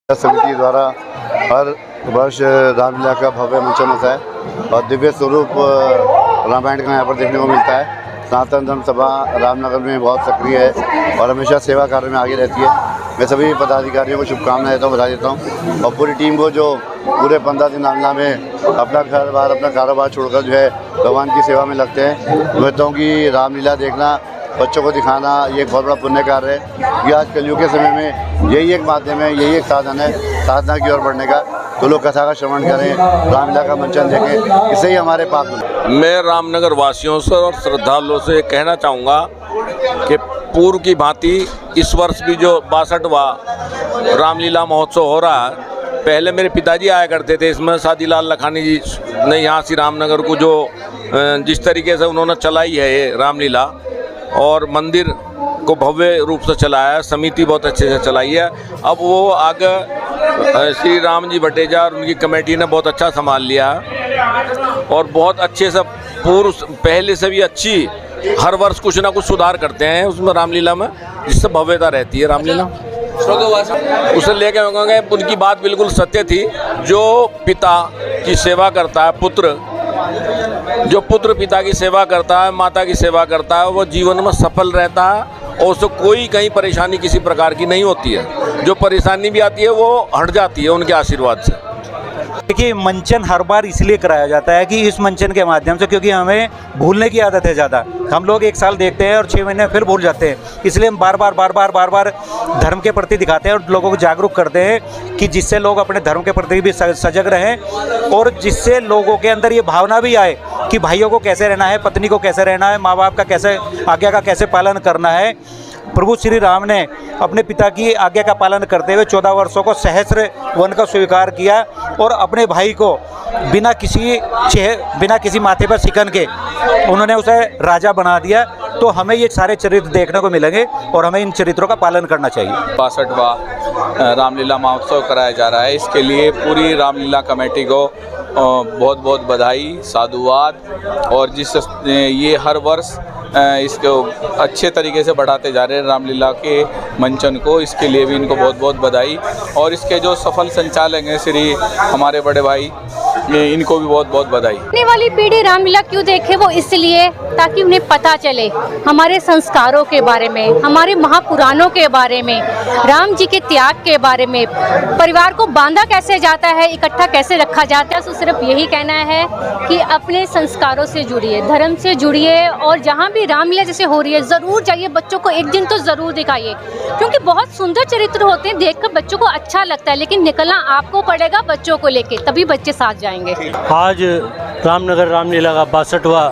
समिति द्वारा हर वर्ष रामलीला का भव्य मंचन होता है और दिव्य स्वरूप रामायण का यहाँ पर देखने को मिलता है। सनातन धर्म सभा रामनगर में बहुत सक्रिय है और हमेशा सेवा कार्य में आगे रहती है। मैं सभी पदाधिकारियों को शुभकामनाएं देता हूँ, बधाई देता हूँ और पूरी टीम को जो पूरे 15 दिन रामलीला में अपना घर बार अपना कारोबार छोड़कर जो है भगवान की सेवा में लगते हैं। मैं कहता हूँ कि रामलीला देखना, बच्चों को दिखाना ये एक बहुत बड़ा पुण्य कार्य है। ये आज कलयुग के समय में यही एक माध्यम है, यही एक साधन है साधना की ओर बढ़ने का। तो लोग कथा का श्रवण करें, रामलीला का मंचन देखें, इससे ही हमारे पाप मिले। मैं रामनगर वासियों से और श्रद्धालुओं से कहना चाहूँगा कि पूर्व की भांति इस वर्ष भी जो 62वां रामलीला महोत्सव हो रहा है, पहले मेरे पिताजी आया करते थे इसमें। शादीलाल लखानी जी ने यहाँ से रामनगर को जो जिस तरीके से उन्होंने चलाई है ये रामलीला और मंदिर को भव्य रूप से चलाया है, समिति बहुत अच्छे से चलाई है। अब वो आगे श्री राम जी भटेजा और उनकी कमेटी ने बहुत अच्छा संभाल लिया और बहुत अच्छे से पूर्व पहले से भी अच्छी हर वर्ष कुछ ना कुछ सुधार करते हैं उसमें रामलीला में, जिससे भव्यता रहती है रामलीला। उसे लेके कहेंगे उनकी बात बिल्कुल सत्य थी। जो पिता की सेवा करता है, जो पुत्र पिता की सेवा करता है, माता की सेवा करता है, वो जीवन में सफल रहता है और उसको कोई कहीं परेशानी किसी प्रकार की नहीं होती है। जो परेशानी भी आती है वो हट जाती है उनके आशीर्वाद से। देखिए, मंचन हर बार इसलिए कराया जाता है कि इस मंचन के माध्यम से, क्योंकि हमें भूलने की आदत है ज़्यादा। हम लोग एक साल देखते हैं और 6 महीने फिर भूल जाते हैं, इसलिए हम बार बार धर्म के प्रति दिखाते हैं और लोगों को जागरूक करते हैं कि जिससे लोग अपने धर्म के प्रति भी सजग रहें और जिससे लोगों के अंदर ये भावना भी आए कि भाइयों को कैसे रहना है, पत्नी को कैसे रहना है, माँ बाप का कैसे आज्ञा का कैसे पालन करना है। प्रभु श्री राम ने अपने पिता की आज्ञा का पालन करते हुए 14 वर्षों को सहस्र वन का स्वीकार किया और अपने भाई को बिना किसी माथे पर शिकन के उन्होंने उसे राजा बना दिया। तो हमें ये सारे चरित्र देखने को मिलेंगे और हमें इन चरित्रों का पालन करना चाहिए। 62वां रामलीला महोत्सव कराया जा रहा है, इसके लिए पूरी रामलीला कमेटी को बहुत बहुत बधाई, साधुवाद। और जिस ये हर वर्ष इसको अच्छे तरीके से बढ़ाते जा रहे हैं रामलीला के मंचन को, इसके लिए भी इनको बहुत बहुत बधाई। और इसके जो सफल संचालक हैं श्री हमारे बड़े भाई, इनको भी बहुत बहुत बधाई। आने वाली पीढ़ी रामलीला क्यों देखे, वो इसलिए ताकि उन्हें पता चले हमारे संस्कारों के बारे में, हमारे महापुराणों के बारे में, राम जी के त्याग के बारे में, परिवार को बांधा कैसे जाता है, इकट्ठा कैसे रखा जाता है। तो सिर्फ यही कहना है कि अपने संस्कारों से जुड़िए, धर्म से जुड़िए और जहाँ भी रामलीला जैसे हो रही है ज़रूर जाइए, बच्चों को एक दिन तो ज़रूर दिखाइए, क्योंकि बहुत सुंदर चरित्र होते हैं, देखकर बच्चों को अच्छा लगता है। लेकिन निकलना आपको पड़ेगा बच्चों को लेके, तभी बच्चे साथ जाएंगे। आज रामनगर रामलीला का 62वां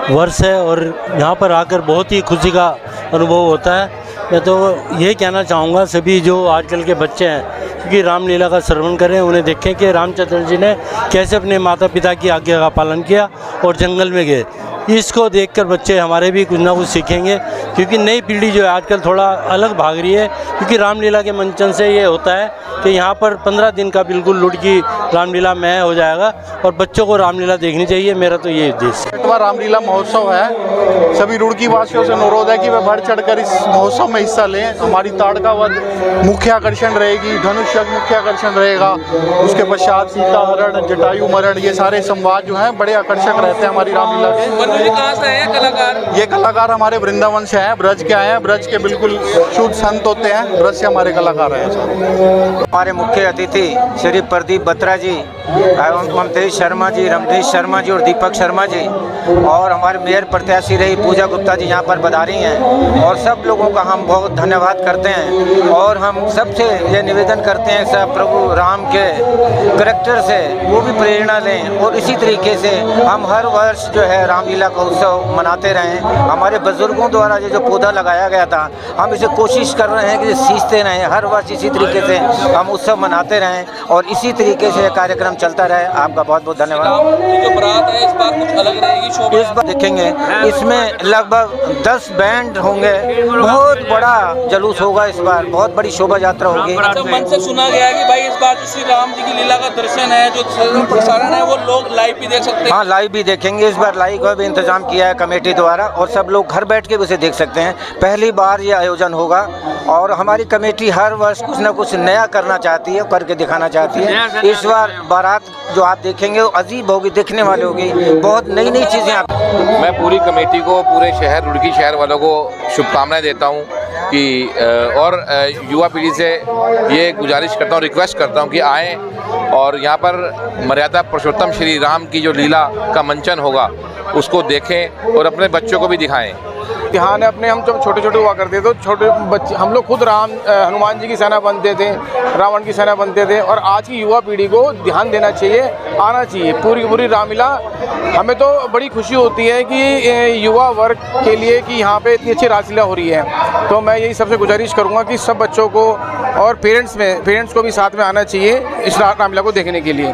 वर्ष है और यहाँ पर आकर बहुत ही खुशी का अनुभव होता है। मैं तो यही कहना चाहूँगा सभी जो आजकल के बच्चे हैं कि रामलीला का श्रवण करें, उन्हें देखें कि रामचंद्र जी ने कैसे अपने माता पिता की आज्ञा का पालन किया और जंगल में गए। इसको देखकर बच्चे हमारे भी कुछ ना कुछ सीखेंगे, क्योंकि नई पीढ़ी जो है आजकल थोड़ा अलग भाग रही है। क्योंकि रामलीला के मंचन से ये होता है कि यहाँ पर 15 दिन का बिल्कुल लुट की रामलीला में हो जाएगा और बच्चों को रामलीला देखनी चाहिए। मेरा तो ये उद्देश्य है। 62वां रामलीला महोत्सव है, सभी रुड़की वासियों से अनुरोध है कि वे बढ़ चढ़कर इस महोत्सव में हिस्सा लें। हमारी ताड़का वध मुख्य आकर्षण रहेगी, धनुष यज्ञ मुख्य आकर्षण रहेगा, उसके पश्चात सीता हरण, जटायु मरण, ये सारे संवाद जो हैं बड़े आकर्षक रहते हैं हमारी रामलीला के। कहाँ से हैं कलाकार? ये कलाकार हमारे वृंदावन से हैं, ब्रज के आए हैं, ब्रज के बिल्कुल शुद्ध संत होते हैं, ब्रज से हमारे कलाकार हैं। हमारे मुख्य अतिथि श्री प्रदीप बत्रा जी एवं ममतेश शर्मा जी, रमदेश शर्मा जी और दीपक शर्मा जी और हमारे मेयर प्रत्याशी रही पूजा गुप्ता जी यहाँ पर पधारी हैं और सब लोगों का हम बहुत धन्यवाद करते हैं। और हम सबसे ये निवेदन करते हैं सब प्रभु राम के करैक्टर से वो भी प्रेरणा लें और इसी तरीके से हम हर वर्ष जो है रामलीला का उत्सव मनाते रहें। हमारे बुजुर्गों द्वारा ये जो पौधा लगाया गया था, हम इसे कोशिश कर रहे हैं कि सींचते रहें, हर वर्ष इसी तरीके से हम उत्सव मनाते रहें और इसी तरीके से कार्यक्रम चलता रहे। आपका बहुत बहुत धन्यवाद। जो बारात है इस बार कुछ अलग रहेगी, शोभा इस बार देखेंगे इसमें लगभग 10 बैंड होंगे, बहुत बड़ा जुलूस होगा इस बार, बहुत बड़ी शोभा यात्रा होगी। अच्छा, मन से सुना गया है कि भाई इस बार जो श्री राम जी की लीला का दर्शन है, जो प्रसारण है, वो लोग लाइव भी देख सकते हैं। हाँ, लाइव भी देखेंगे। इस बार लाइव का भी इंतजाम किया है कमेटी द्वारा और सब लोग घर बैठ के भी उसे देख सकते हैं। पहली बार ये आयोजन होगा और हमारी कमेटी हर वर्ष कुछ ना कुछ नया करना चाहती है, करके दिखाना चाहती है। इस बार बारात जो आप देखेंगे वो अजीब होगी, देखने वाली होगी, बहुत नई नई चीज़ें आप। मैं पूरी कमेटी को, पूरे शहर रुड़की शहर वालों को शुभकामनाएं देता हूं कि और युवा पीढ़ी से ये गुजारिश करता हूं, रिक्वेस्ट करता हूं कि आएँ और यहाँ पर मर्यादा पुरुषोत्तम श्री राम की जो लीला का मंचन होगा उसको देखें और अपने बच्चों को भी दिखाएं। ध्यान है अपने, हम जब छोटे छोटे हुआ करते तो छोटे बच्चे हम लोग खुद हनुमान जी की सेना बनते थे, रावण की सेना बनते थे। और आज की युवा पीढ़ी को ध्यान देना चाहिए, आना चाहिए पूरी पूरी रामलीला। हमें तो बड़ी खुशी होती है कि युवा वर्ग के लिए कि यहाँ पे इतनी अच्छी रासलीला हो रही है। तो मैं यही सबसे गुजारिश करूँगा कि सब बच्चों को और पेरेंट्स को भी साथ में आना चाहिए इस रामलीला को देखने के लिए।